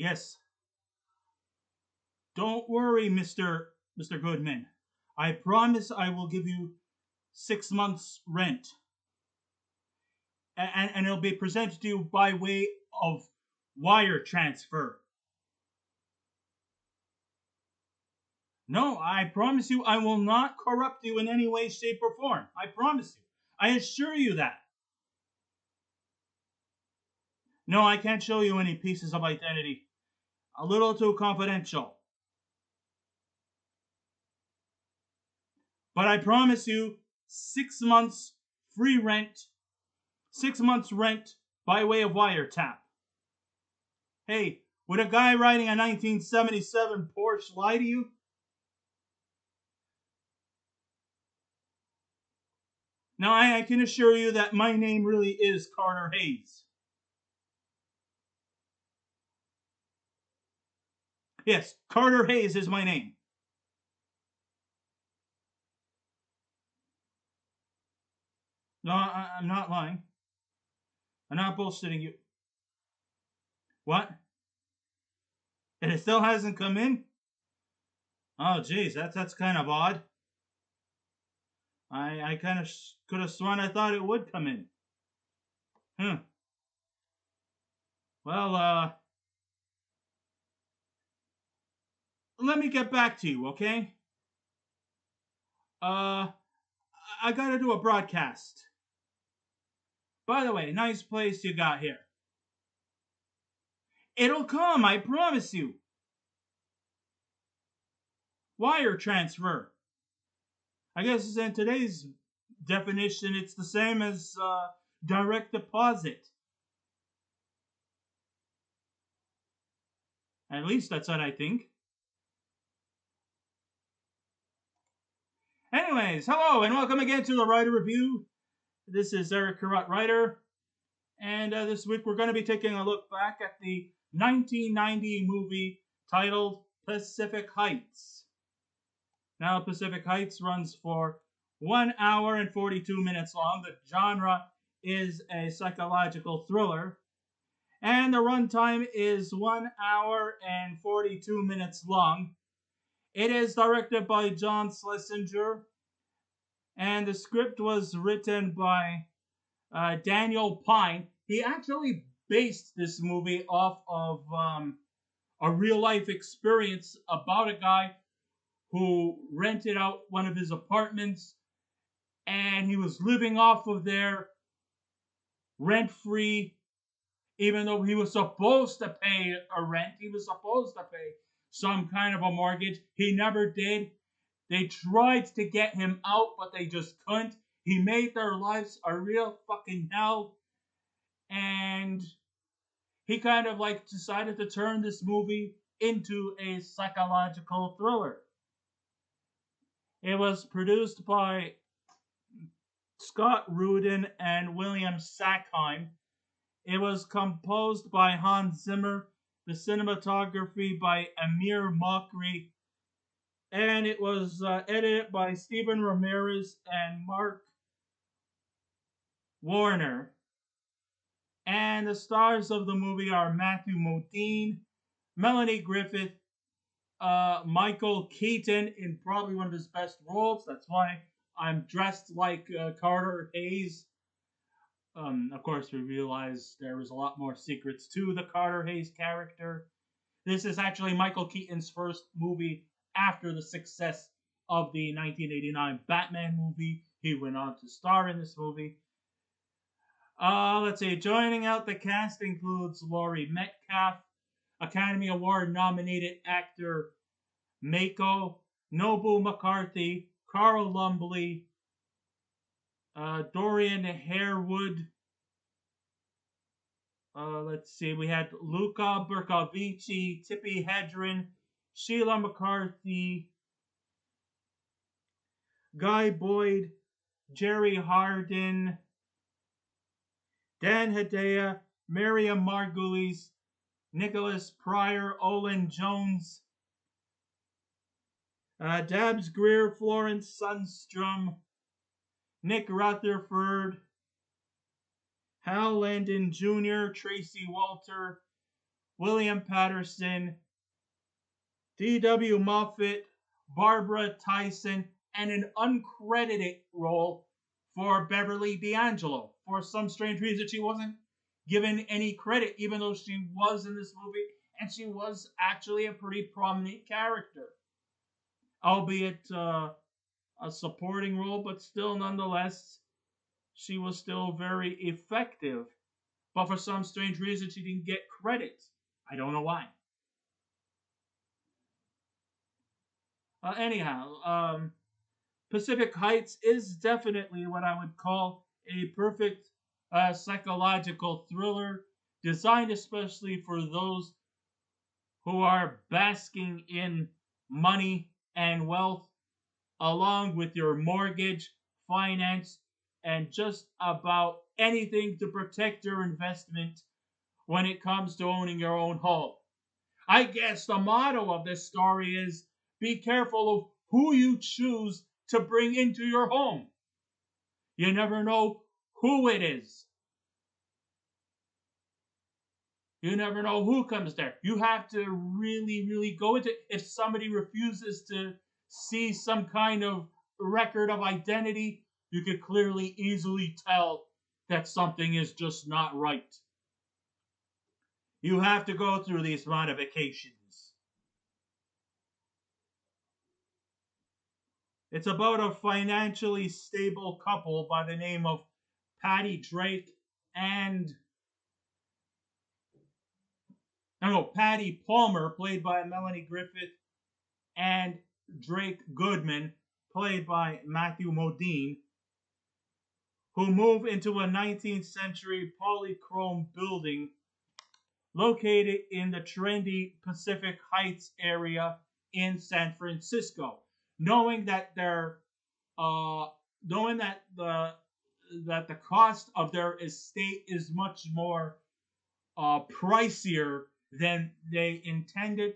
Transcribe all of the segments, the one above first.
Yes. Don't worry, Mr. Goodman. I promise I will give you 6 months' rent. And it'll be presented to you by way of wire transfer. No, I promise you I will not corrupt you in any way, shape, or form. I promise you. I assure you that. No, I can't show you any pieces of identity. A little too confidential. But I promise you 6 months free rent, 6 months rent by way of wiretap. Hey, would a guy riding a 1977 Porsche lie to you? Now, I can assure you that my name really is Carter Hayes. Yes, Carter Hayes is my name. No, I'm not lying. I'm not bullshitting you. What? And it still hasn't come in? Oh, geez, that's kind of odd. I kind of could have sworn I thought it would come in. Well, let me get back to you, okay? I gotta do a broadcast. By the way, nice place you got here. It'll come, I promise you. Wire transfer. I guess in today's definition, it's the same as direct deposit. At least that's what I think. Anyways, hello and welcome again to the Writer Review. This is Eric Carrot Writer, and this week we're going to be taking a look back at the 1990 movie titled Pacific Heights. Now, Pacific Heights runs for 1 hour and 42 minutes long. The genre is a psychological thriller, and the runtime is 1 hour and 42 minutes long. It is directed by John Schlesinger, and the script was written by Daniel Pine. He actually based this movie off of a real-life experience about a guy who rented out one of his apartments, and he was living off of there rent-free, even though he was supposed to pay a rent. He was supposed to pay some kind of a mortgage. He never did. They tried to get him out, but they just couldn't. He made their lives a real fucking hell. And he kind of like decided to turn this movie into a psychological thriller. It was produced by Scott Rudin and William Sackheim. It was composed by Hans Zimmer, the cinematography by Amir Mokri, and it was edited by Stephen Ramirez and Mark Warner. And the stars of the movie are Matthew Modine, Melanie Griffith, Michael Keaton in probably one of his best roles. That's why I'm dressed like Carter Hayes. Of course, we realize there was a lot more secrets to the Carter Hayes character. This is actually Michael Keaton's first movie after the success of the 1989 Batman movie. He went on to star in this movie. Let's see. Joining out the cast includes Laurie Metcalf, Academy Award nominated actor Mako, Nobu McCarthy, Carl Lumbly, Dorian Harewood. Let's see. We had Luca, Bercovici, Tippi, Hedren, Sheila McCarthy, Guy Boyd, Jerry Hardin, Dan Hedaya, Miriam Margolyes, Nicholas Pryor, Olin Jones, Dabs Greer, Florence Sundstrom, Nick Rutherford, Hal Landon Jr., Tracy Walter, William Patterson, D.W. Moffat, Barbara Tyson, and an uncredited role for Beverly D'Angelo. For some strange reason, she wasn't given any credit, even though she was in this movie, and she was actually a pretty prominent character, albeit a supporting role, but still, nonetheless, she was still very effective. But for some strange reason, she didn't get credit. I don't know why. Anyhow, Pacific Heights is definitely what I would call a perfect psychological thriller, designed especially for those who are basking in money and wealth, along with your mortgage, finance, and just about anything to protect your investment when it comes to owning your own home. I guess the motto of this story is be careful of who you choose to bring into your home. You never know who it is. You never know who comes there. You have to really, really go into it. If somebody refuses to see some kind of record of identity, you could clearly, easily tell that something is just not right. You have to go through these modifications. It's about a financially stable couple by the name of Patty Drake and Patty Palmer, played by Melanie Griffith, and Drake Goodman, played by Matthew Modine, who move into a 19th century polychrome building located in the trendy Pacific Heights area in San Francisco, knowing that their knowing that the cost of their estate is much more pricier than they intended.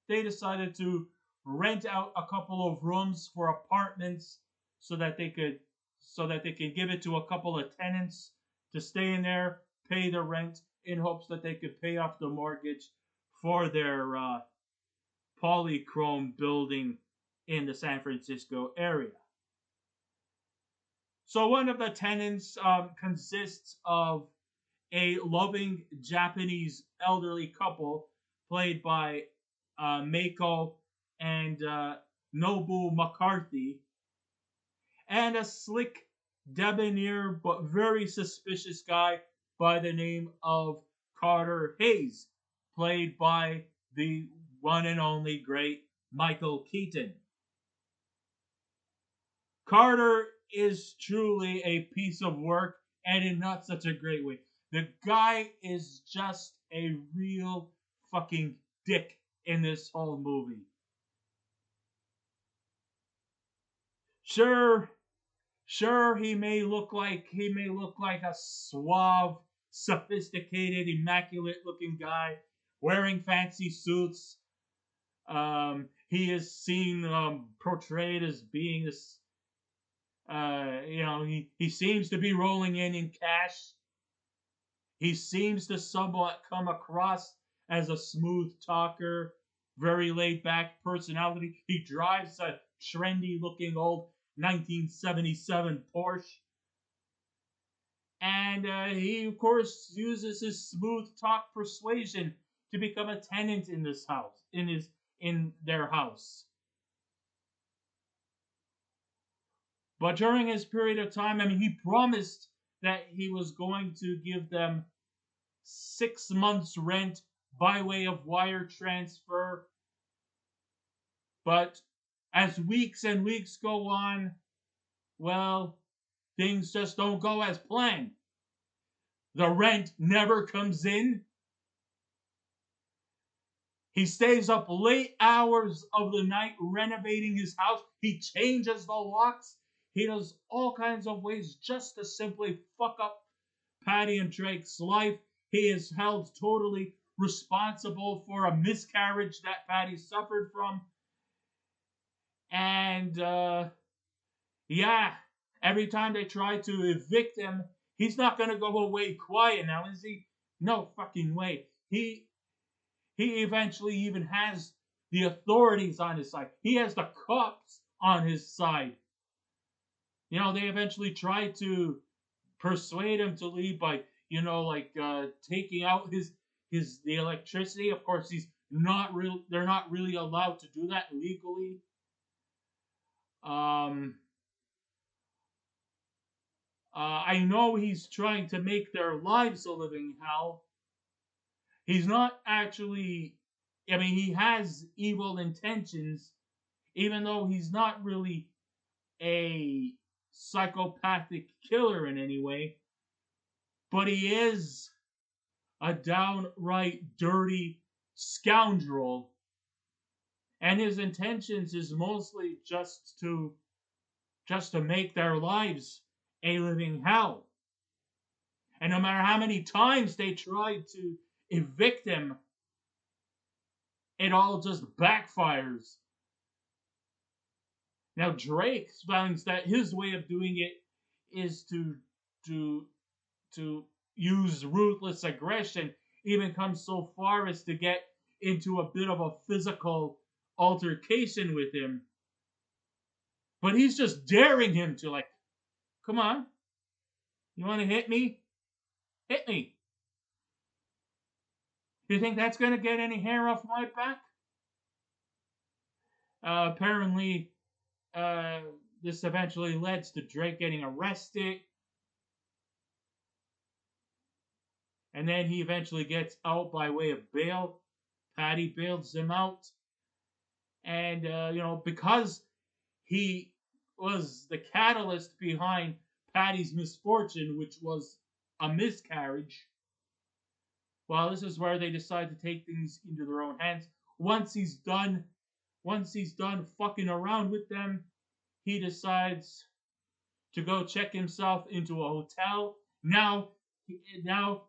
They decided to rent out a couple of rooms for apartments so that they could give it to a couple of tenants to stay in there, pay the rent in hopes that they could pay off the mortgage for their polychrome building in the San Francisco area. So one of the tenants consists of a loving Japanese elderly couple played by Mako and Nobu McCarthy, and a slick, debonair, but very suspicious guy by the name of Carter Hayes, played by the one and only great Michael Keaton. Carter is truly a piece of work, and in not such a great way. The guy is just a real fucking dick in this whole movie. Sure, he may look like a suave, sophisticated, immaculate looking guy wearing fancy suits. He is seen portrayed as being this he seems to be rolling in cash. He seems to somewhat come across as a smooth talker, very laid back personality. He drives a trendy looking old 1977 Porsche. And he, of course, uses his smooth talk persuasion to become a tenant in this house, in their house. But during his period of time, he promised that he was going to give them 6 months' rent by way of wire transfer. But as weeks and weeks go on, well, things just don't go as planned. The rent never comes in. He stays up late hours of the night renovating his house. He changes the locks. He does all kinds of ways just to simply fuck up Patty and Drake's life. He is held totally responsible for a miscarriage that Patty suffered from. And, every time they try to evict him, he's not going to go away quiet now, is he? No fucking way. He eventually even has the authorities on his side. He has the cops on his side. You know, they eventually try to persuade him to leave by, you know, like taking out the electricity. Of course, he's not real. They're not really allowed to do that legally. Um, I know he's trying to make their lives a living hell. He's not actually. I mean, he has evil intentions, even though he's not really a psychopathic killer in any way. But he is a downright dirty scoundrel, and his intentions is mostly just to make their lives a living hell. And no matter how many times they tried to evict him, it all just backfires. Now Drake finds that his way of doing it is to to use ruthless aggression, even comes so far as to get into a bit of a physical altercation with him. But he's just daring him to, like, come on, you want to hit me? Hit me. You think that's going to get any hair off my back? Apparently, uh, this eventually leads to Drake getting arrested. And then he eventually gets out by way of bail. Patty bails him out. And, you know, because he was the catalyst behind Patty's misfortune, which was a miscarriage. Well, this is where they decide to take things into their own hands. Once he's done fucking around with them, he decides to go check himself into a hotel. Now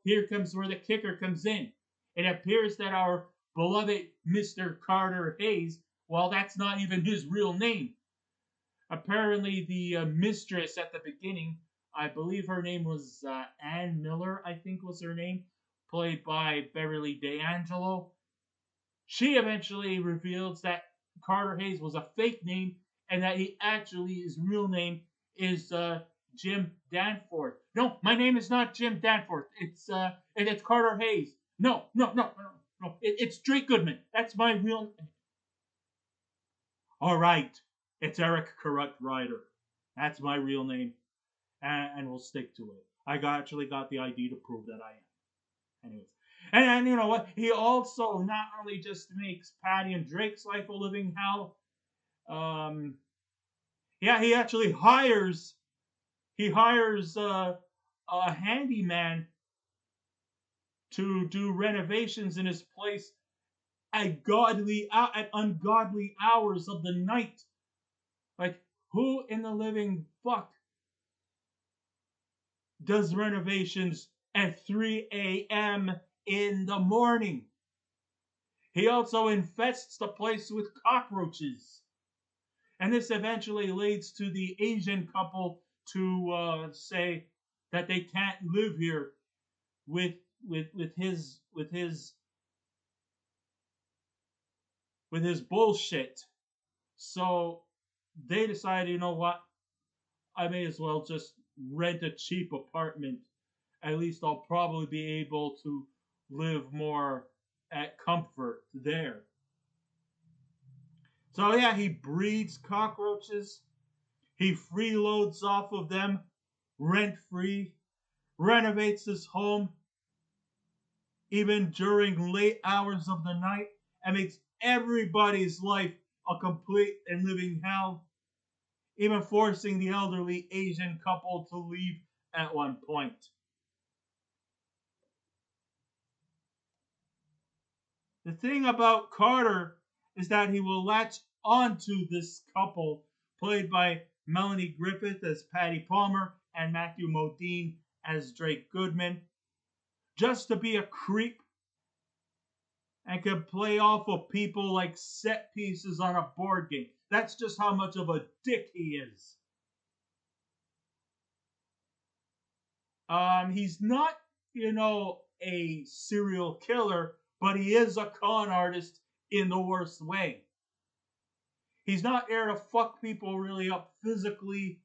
here comes where the kicker comes in. It appears that our beloved Mr. Carter Hayes, well, that's not even his real name. Apparently, the mistress at the beginning, I believe her name was Ann Miller, I think was her name, played by Beverly D'Angelo. She eventually reveals that Carter Hayes was a fake name and that his real name is Jim Danforth. No, my name is not Jim Danforth. It's Carter Hayes. No. It's Drake Goodman. That's my real name. All right, it's Eric Corrupt Ryder. That's my real name, and we'll stick to it. Actually got the ID to prove that I am. Anyways, and you know what? He also not only just makes Patty and Drake's life a living hell. He actually hires a handyman to do renovations in his place at ungodly hours of the night. Like, who in the living fuck does renovations at 3 a.m. in the morning? He also infests the place with cockroaches. And this eventually leads to the Asian couple to say that they can't live here with his bullshit. So they decide, you know what? I may as well just rent a cheap apartment. At least I'll probably be able to live more at comfort there. So yeah, he breeds cockroaches. He freeloads off of them rent free, renovates his home even during late hours of the night, and makes everybody's life a complete and living hell, even forcing the elderly Asian couple to leave at one point. The thing about Carter is that he will latch onto this couple, played by Melanie Griffith as Patty Palmer and Matthew Modine as Drake Goodman, just to be a creep and can play off of people like set pieces on a board game. That's just how much of a dick he is. He's not, a serial killer, but he is a con artist in the worst way. He's not there to fuck people really up physically.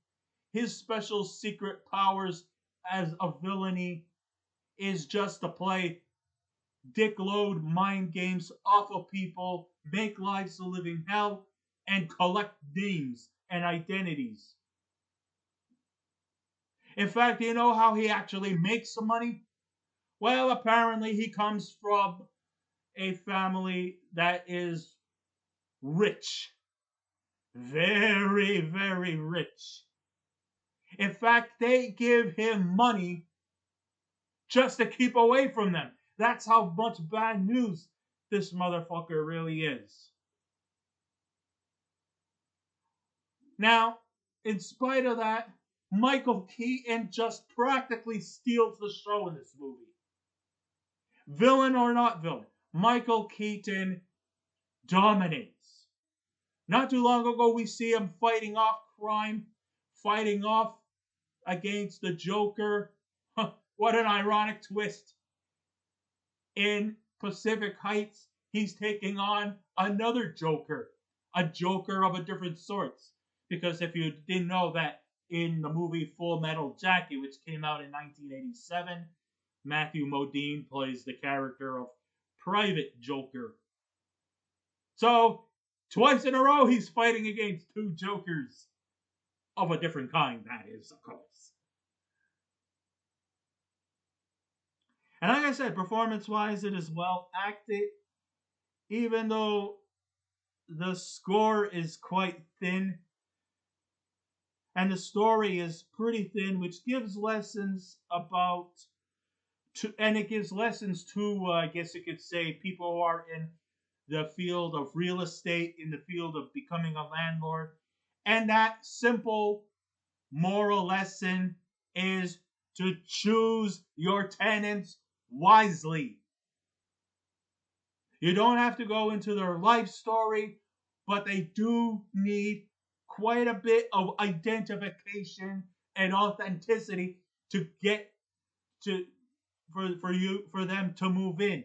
His special secret powers as a villainy is just to play dick load mind games off of people, make lives a living hell, and collect names and identities. In fact, do you know how he actually makes some money? Well, apparently he comes from a family that is rich. Very, very rich. In fact, they give him money just to keep away from them. That's how much bad news this motherfucker really is. Now, in spite of that, Michael Keaton just practically steals the show in this movie. Villain or not villain, Michael Keaton dominates. Not too long ago, we see him fighting off crime, fighting off against the Joker. What an ironic twist. In Pacific Heights, he's taking on another Joker, a Joker of a different sort. Because if you didn't know that in the movie Full Metal Jacket, which came out in 1987, Matthew Modine plays the character of Private Joker. So, twice in a row, he's fighting against two Jokers of a different kind, that is, of course. And like I said, performance-wise, it is well acted, even though the score is quite thin, and the story is pretty thin, which gives lessons about, and it gives lessons to, I guess you could say, people who are in the field of real estate, in the field of becoming a landlord. And that simple moral lesson is to choose your tenants wisely. You don't have to go into their life story, but they do need quite a bit of identification and authenticity to get to for them to move in.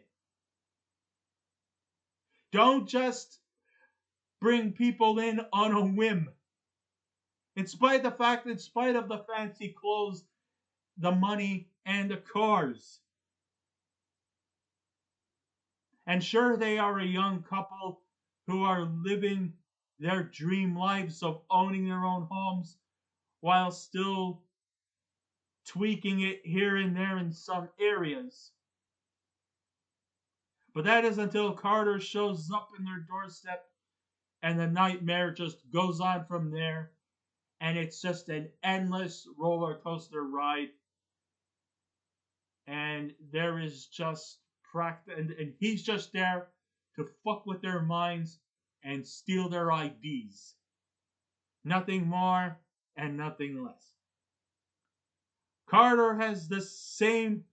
Don't just bring people in on a whim. In spite of the fancy clothes, the money, and the cars. And sure, they are a young couple who are living their dream lives of owning their own homes while still tweaking it here and there in some areas. But that is until Carter shows up in their doorstep and the nightmare just goes on from there. And it's just an endless roller coaster ride. And there is just and he's just there to fuck with their minds and steal their IDs. Nothing more and nothing less. Carter has the same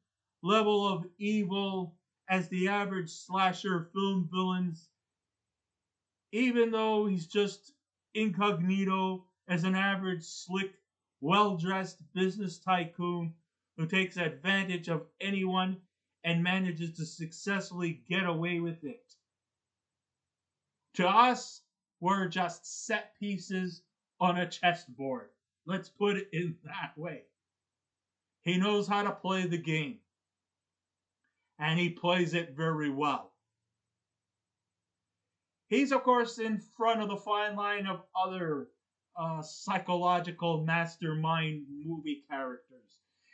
level of evil as the average slasher film villains, even though he's just incognito as an average slick, well-dressed business tycoon who takes advantage of anyone and manages to successfully get away with it. To us, we're just set pieces on a chessboard. Let's put it in that way. He knows how to play the game. And he plays it very well. He's, of course, in front of the fine line of other psychological mastermind movie characters.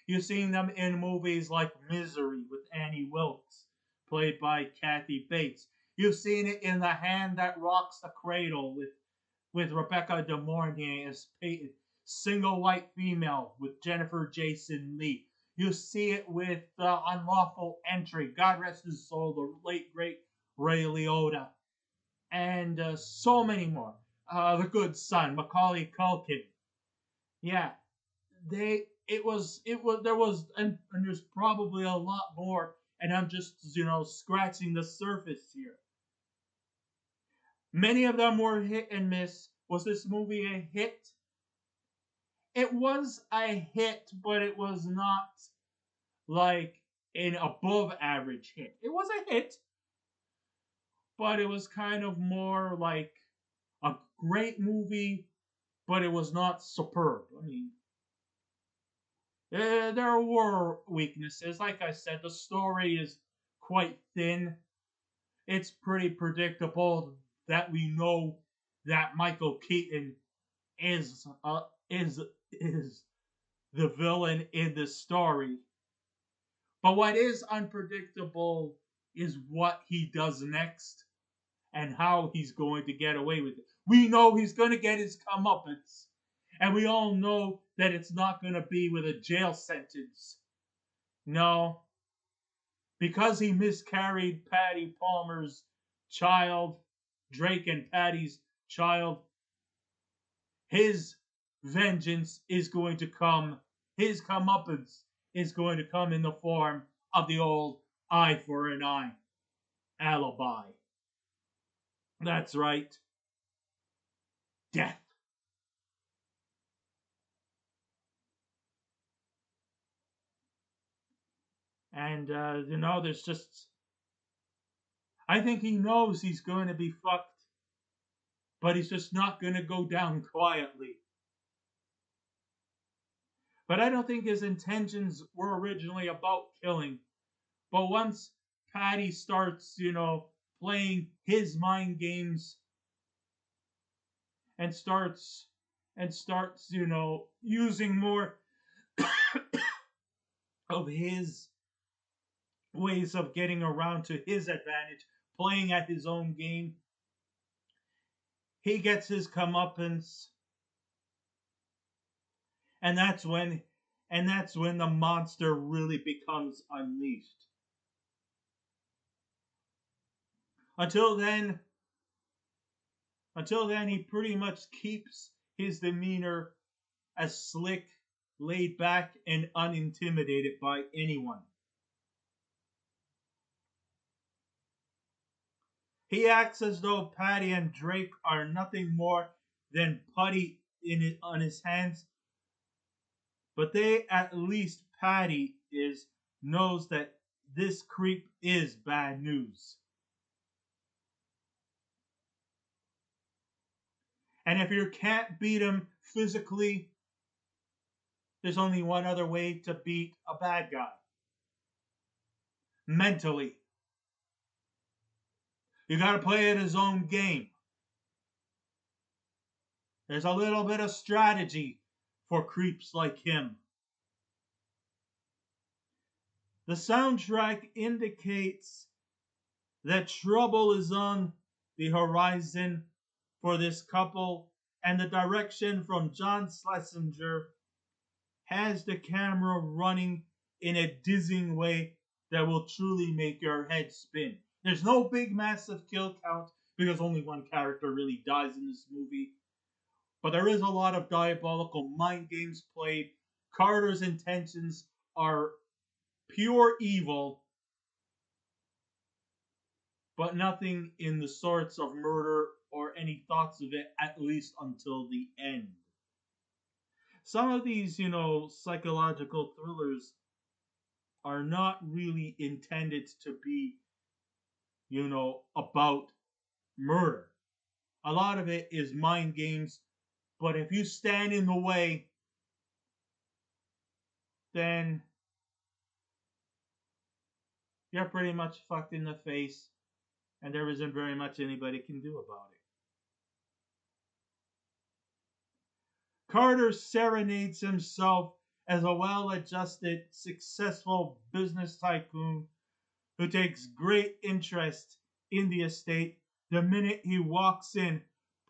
You've seen them in movies like Misery with Annie Wilkes, played by Kathy Bates. You've seen it in The Hand That Rocks the Cradle with Rebecca De Mornay as Peyton, Single White Female with Jennifer Jason Leigh. You see it with Unlawful Entry, God rest his soul, the late great Ray Liotta, and so many more. The Good Son, Macaulay Culkin. Yeah, there was, and there's probably a lot more, and I'm just, scratching the surface here. Many of them were hit and miss. Was this movie a hit? It was a hit, but it was not like an above average hit. It was a hit. but it was kind of more like a great movie, but it was not superb. I mean, there were weaknesses. Like I said, the story is quite thin. It's pretty predictable that we know that Michael Keaton is is the villain in this story. But what is unpredictable is what he does next and how he's going to get away with it. We know he's going to get his comeuppance, and we all know that it's not going to be with a jail sentence. No, because he miscarried Patty Palmer's child, Drake and Patty's child, his vengeance is going to come, his comeuppance is going to come in the form of the old eye for an eye alibi. That's right, death. And, there's just. I think he knows he's going to be fucked, but he's just not going to go down quietly. But I don't think his intentions were originally about killing. But once Patty starts, playing his mind games and starts, using more of his ways of getting around to his advantage, playing at his own game, he gets his comeuppance, and that's when the monster really becomes unleashed. Until then, he pretty much keeps his demeanor as slick, laid back, and unintimidated by anyone. He acts as though Patty and Drake are nothing more than putty on his hands, but at least Patty knows that this creep is bad news. And if you can't beat him physically, there's only one other way to beat a bad guy. Mentally. You gotta play at his own game. There's a little bit of strategy for creeps like him. The soundtrack indicates that trouble is on the horizon for this couple, and the direction from John Schlesinger has the camera running in a dizzying way that will truly make your head spin. There's no big massive kill count because only one character really dies in this movie. But there is a lot of diabolical mind games played. Carter's intentions are pure evil, but nothing in the sorts of murder or any thoughts of it, at least until the end. Some of these, psychological thrillers are not really intended to be, about murder. A lot of it is mind games, but if you stand in the way, then you're pretty much fucked in the face, and there isn't very much anybody can do about it. Carter serenades himself as a well-adjusted, successful business tycoon who takes great interest in the estate the minute he walks in,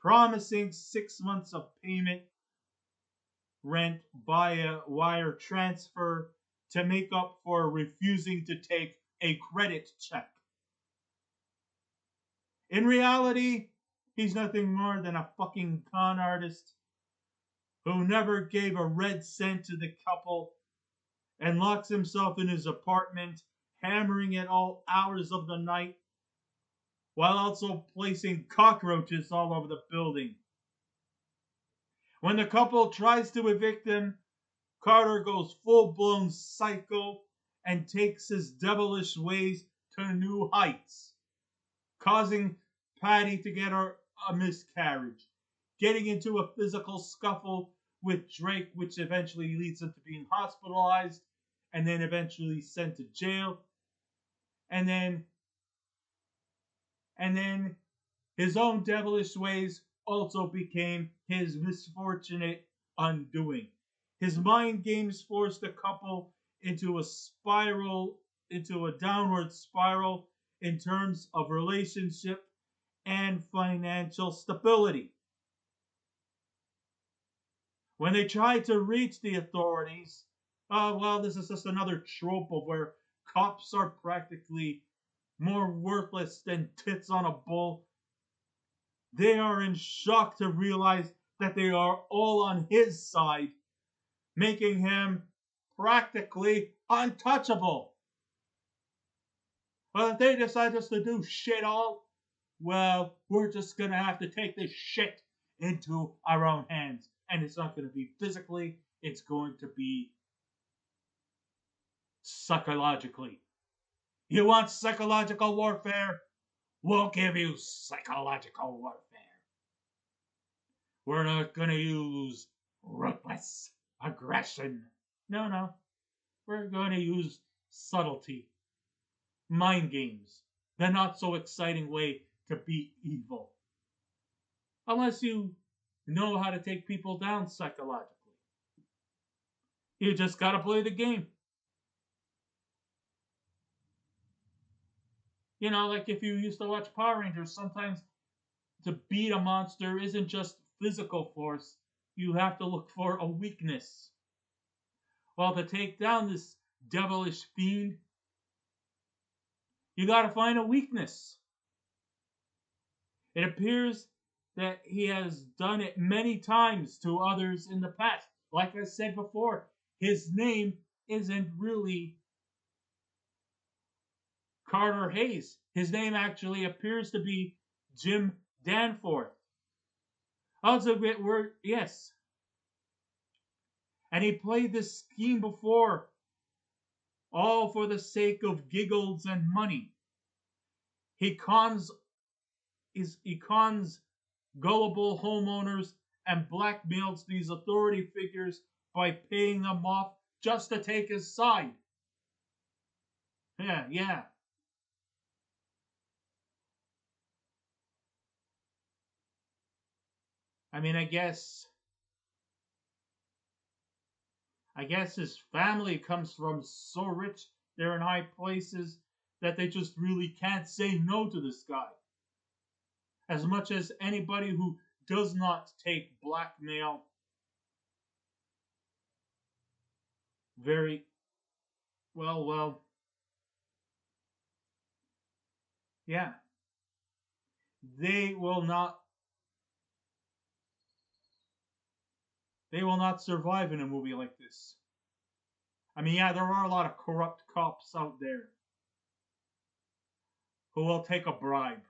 promising 6 months of payment rent via wire transfer to make up for refusing to take a credit check. In reality, he's nothing more than a fucking con artist who never gave a red cent to the couple and locks himself in his apartment, hammering at all hours of the night, while also placing cockroaches all over the building. When the couple tries to evict him, Carter goes full-blown psycho and takes his devilish ways to new heights. causing Patty to get a miscarriage, getting into a physical scuffle with Drake, which eventually leads him to being hospitalized and then eventually sent to jail. And then his own devilish ways also became his misfortunate undoing. His mind games forced the couple into a downward spiral in terms of relationship and financial stability. When they tried to reach the authorities, this is just another trope of where cops are practically more worthless than tits on a bull. They are in shock to realize that they are all on his side, making him practically untouchable. Well, if they decide just to do shit all, well, we're just going to have to take this shit into our own hands. And it's not going to be physically, it's going to be psychologically. You want psychological warfare? We'll give you psychological warfare. We're not going to use ruthless aggression. No. We're going to use subtlety, mind games, the not so exciting way to beat evil. Unless you know how to take people down psychologically. You just gotta play the game. You know, like if you used to watch Power Rangers, sometimes to beat a monster isn't just physical force. You have to look for a weakness. Well, to take down this devilish fiend, you gotta find a weakness. It appears that he has done it many times to others in the past. Like I said before, his name isn't really Carter Hayes. His name actually appears to be Jim Danforth. Also a bit word, yes. And he played this scheme before, all for the sake of giggles and money. He cons gullible homeowners and blackmails these authority figures by paying them off just to take his side. Yeah. I mean, I guess his family comes from so rich, they're in high places, that they just really can't say no to this guy. As much as anybody who does not take blackmail very well, yeah. They will not survive in a movie like this. I mean, yeah, there are a lot of corrupt cops out there who will take a bribe.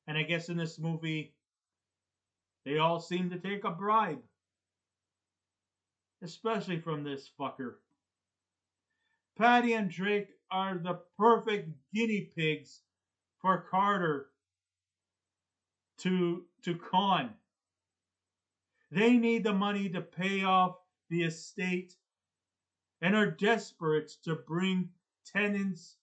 And I guess in this movie, they all seem to take a bribe. Especially from this fucker. Patty and Drake are the perfect guinea pigs for Carter to con. They need the money to pay off the estate and are desperate to bring tenants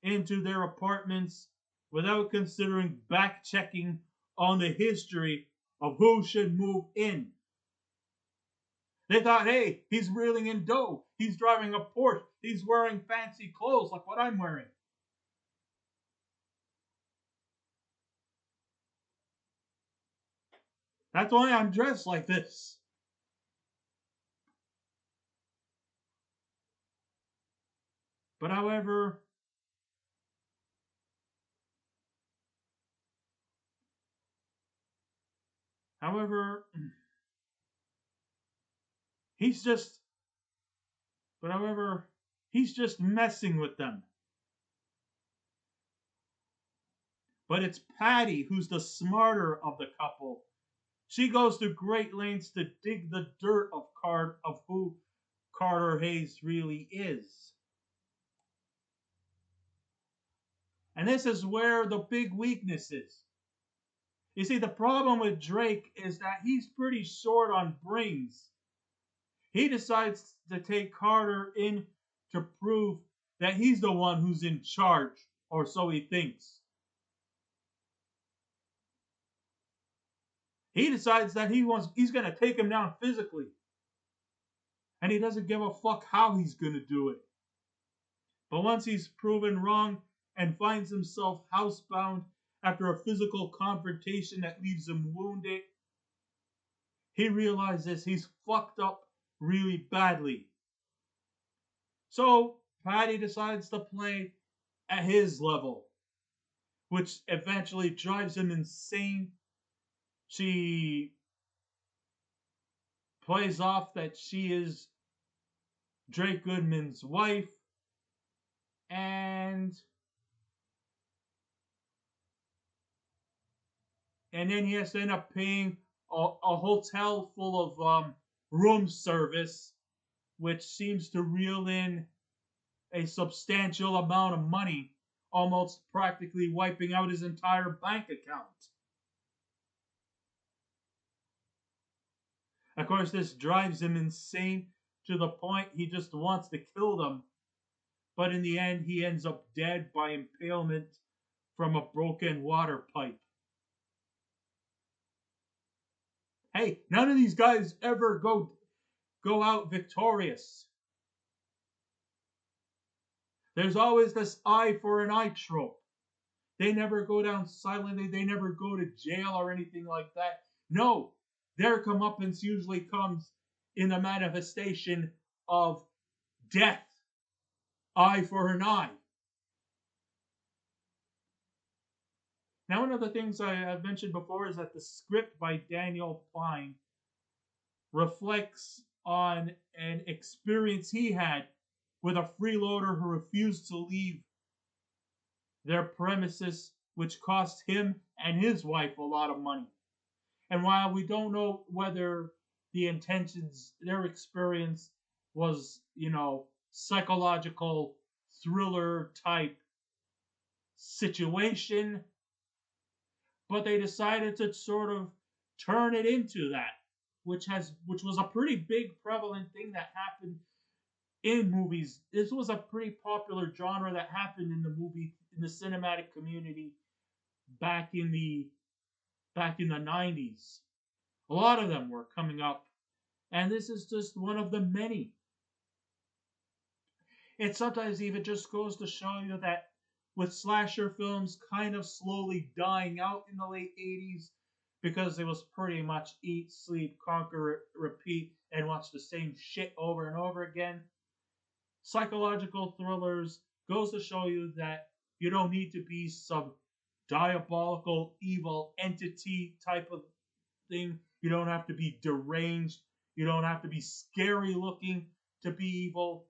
into their apartments without considering back checking on the history of who should move in. They thought, hey, he's reeling in dough. He's driving a Porsche. He's wearing fancy clothes like what I'm wearing. That's why I'm dressed like this. But however, he's just messing with them. But it's Patty who's the smarter of the couple. She goes to great lengths to dig the dirt of who Carter Hayes really is. And this is where the big weakness is. You see, the problem with Drake is that he's pretty short on brains. He decides to take Carter in to prove that he's the one who's in charge, or so he thinks. He decides that he's going to take him down physically. And he doesn't give a fuck how he's going to do it. But once he's proven wrong and finds himself housebound after a physical confrontation that leaves him wounded, he realizes he's fucked up really badly. So Patty decides to play at his level, which eventually drives him insane. She plays off that she is Drake Goodman's wife, and then he has to end up paying a hotel full of room service, which seems to reel in a substantial amount of money, almost practically wiping out his entire bank account. Of course, this drives him insane to the point he just wants to kill them. But in the end, he ends up dead by impalement from a broken water pipe. Hey, none of these guys ever go out victorious. There's always this eye for an eye trope. They never go down silently. They never go to jail or anything like that. No, their comeuppance usually comes in the manifestation of death. Eye for an eye. Now, one of the things I have mentioned before is that the script by Daniel Pine reflects on an experience he had with a freeloader who refused to leave their premises, which cost him and his wife a lot of money. And while we don't know whether the intentions, their experience was, psychological thriller type situation, but they decided to sort of turn it into that, which was a pretty big prevalent thing that happened in movies. This was a pretty popular genre that happened in the cinematic community back in the 90s. A lot of them were coming up, and this is just one of the many. It sometimes even just goes to show you that with slasher films kind of slowly dying out in the late 80s, because it was pretty much eat, sleep, conquer, repeat, and watch the same shit over and over again. Psychological thrillers goes to show you that you don't need to be some diabolical evil entity type of thing. You don't have to be deranged. You don't have to be scary looking to be evil.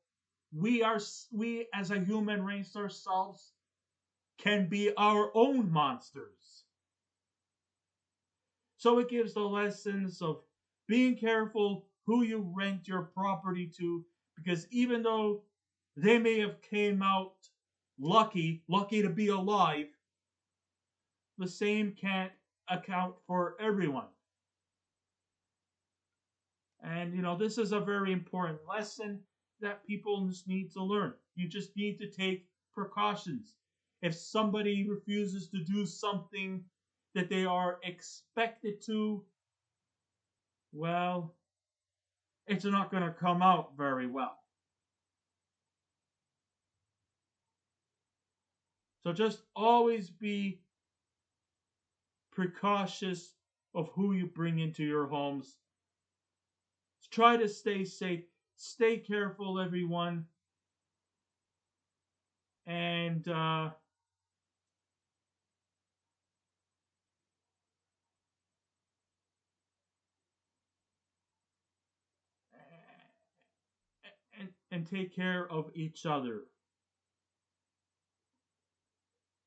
We as a human race ourselves can be our own monsters. So it gives the lessons of being careful who you rent your property to, because even though they may have came out lucky to be alive, the same can't account for everyone. And, this is a very important lesson that people just need to learn. You just need to take precautions. If somebody refuses to do something that they are expected to, well, it's not going to come out very well. So just always be precautious of who you bring into your homes. Try to stay safe. Stay careful, everyone. And take care of each other.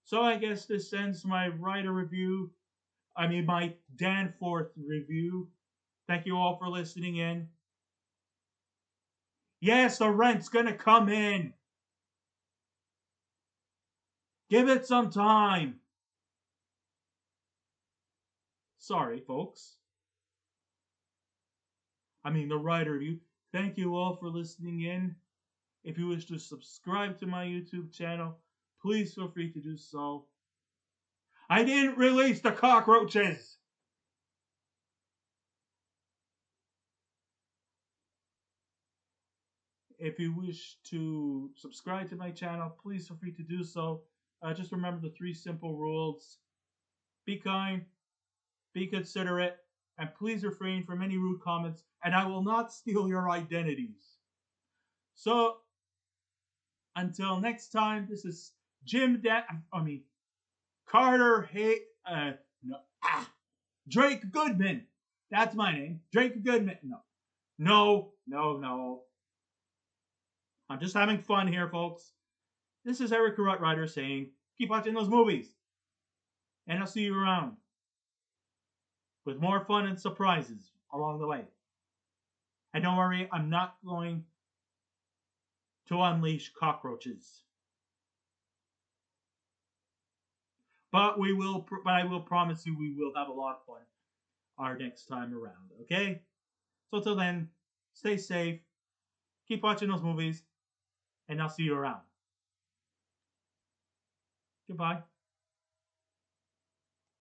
So I guess this ends my my Danforth review. Thank you all for listening in. Yes, the rent's gonna come in. Give it some time. Sorry, folks. I mean, the writer review. Thank you all for listening in. If you wish to subscribe to my YouTube channel, please feel free to do so. I didn't release the cockroaches! If you wish to subscribe to my channel, please feel free to do so. Just remember the 3 simple rules. Be kind, be considerate, and please refrain from any rude comments, and I will not steal your identities. So, until next time, this is Drake Goodman. That's my name. Drake Goodman. No. I'm just having fun here, folks. This is Eric Carrot Rider saying, keep watching those movies. And I'll see you around with more fun and surprises along the way. And don't worry, I'm not going to unleash cockroaches. But I will promise you we will have a lot of fun our next time around, okay? So till then, stay safe, keep watching those movies, and I'll see you around. Goodbye.